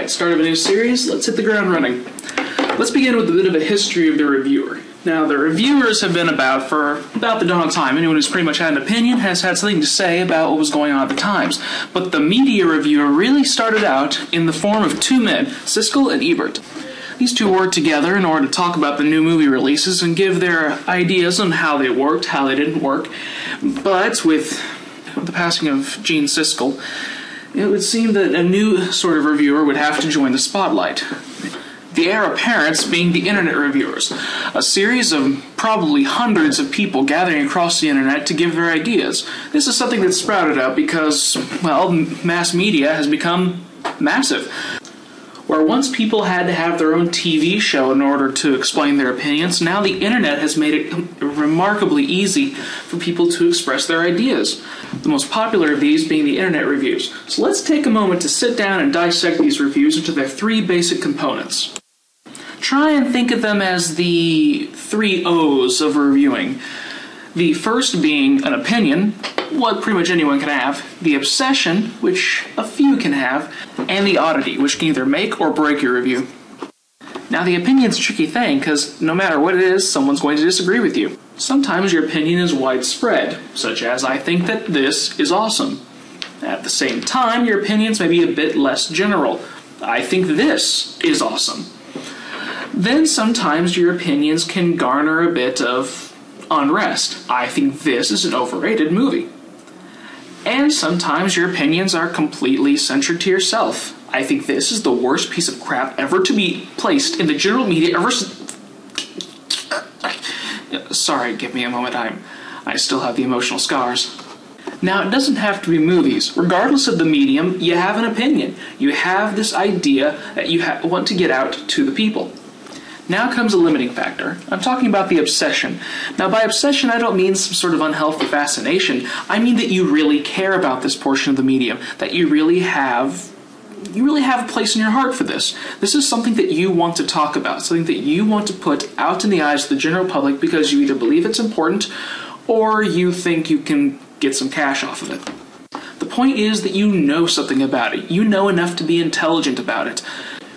Alright, start of a new series, let's hit the ground running. Let's begin with a bit of a history of the reviewer. Now, the reviewers have been about for about the dawn of time. Anyone who's pretty much had an opinion has had something to say about what was going on at the times. But the media reviewer really started out in the form of two men, Siskel and Ebert. These two worked together in order to talk about the new movie releases and give their ideas on how they worked, how they didn't work. But with the passing of Gene Siskel, it would seem that a new sort of reviewer would have to join the spotlight. The heir apparent being the internet reviewers, a series of probably hundreds of people gathering across the internet to give their ideas. This is something that sprouted out because, well, mass media has become massive. Where once people had to have their own TV show in order to explain their opinions, now the internet has made it remarkably easy for people to express their ideas. The most popular of these being the internet reviews. So let's take a moment to sit down and dissect these reviews into their three basic components. Try and think of them as the three O's of reviewing. The first being an opinion, what pretty much anyone can have, the obsession, which a few can have, and the oddity, which can either make or break your review. Now, the opinion's a tricky thing, because no matter what it is, someone's going to disagree with you. Sometimes your opinion is widespread, such as, I think that this is awesome. At the same time, your opinions may be a bit less general. I think this is awesome. Then sometimes your opinions can garner a bit of unrest. I think this is an overrated movie. And sometimes your opinions are completely centered to yourself. I think this is the worst piece of crap ever to be placed in the general media ever. Sorry, give me a moment. I still have the emotional scars. Now, it doesn't have to be movies. Regardless of the medium, you have an opinion. You have this idea that you want to get out to the people. Now comes a limiting factor. I'm talking about the obsession. Now, by obsession, I don't mean some sort of unhealthy fascination. I mean that you really care about this portion of the medium, that you really have a place in your heart for this. This is something that you want to talk about, something that you want to put out in the eyes of the general public because you either believe it's important or you think you can get some cash off of it. The point is that you know something about it. You know enough to be intelligent about it.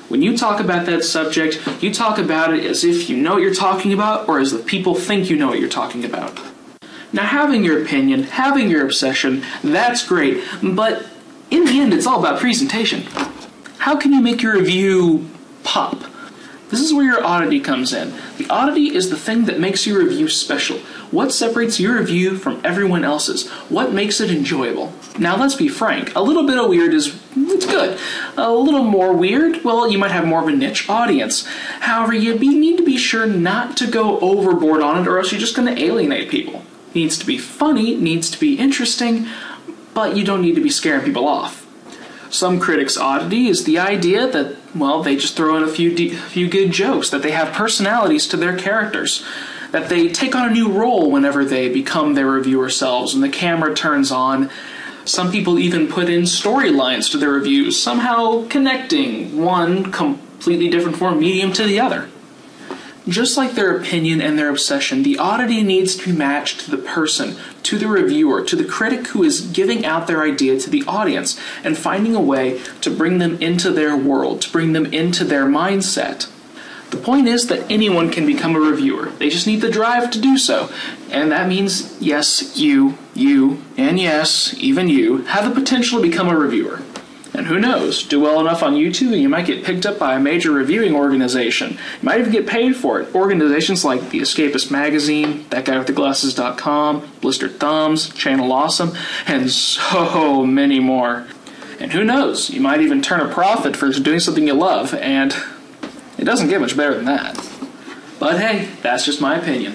When you talk about that subject, you talk about it as if you know what you're talking about or as the people think you know what you're talking about. Now, having your opinion, having your obsession, that's great, but in the end, it's all about presentation. How can you make your review pop? This is where your oddity comes in. The oddity is the thing that makes your review special. What separates your review from everyone else's? What makes it enjoyable? Now, let's be frank. A little bit of weird it's good. A little more weird, well, you might have more of a niche audience. However, you need to be sure not to go overboard on it or else you're just going to alienate people. It needs to be funny, it needs to be interesting, but you don't need to be scaring people off. Some critics' oddity is the idea that, well, they just throw in a few good jokes, that they have personalities to their characters, that they take on a new role whenever they become their reviewer selves and the camera turns on. Some people even put in storylines to their reviews, somehow connecting one completely different form medium to the other. Just like their opinion and their obsession, the oddity needs to be matched to the person, to the reviewer, to the critic who is giving out their idea to the audience and finding a way to bring them into their world, to bring them into their mindset. The point is that anyone can become a reviewer. They just need the drive to do so. And that means, yes, you, and yes, even you, have the potential to become a reviewer. And who knows, do well enough on YouTube and you might get picked up by a major reviewing organization. You might even get paid for it. Organizations like the Escapist magazine, ThatGuyWithTheGlasses.com, Blistered Thumbs, Channel Awesome, and so many more. And who knows, you might even turn a profit for doing something you love, and it doesn't get much better than that. But hey, that's just my opinion.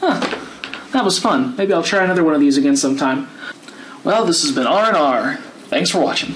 That was fun. Maybe I'll try another one of these again sometime. Well, this has been RNR. Thanks for watching.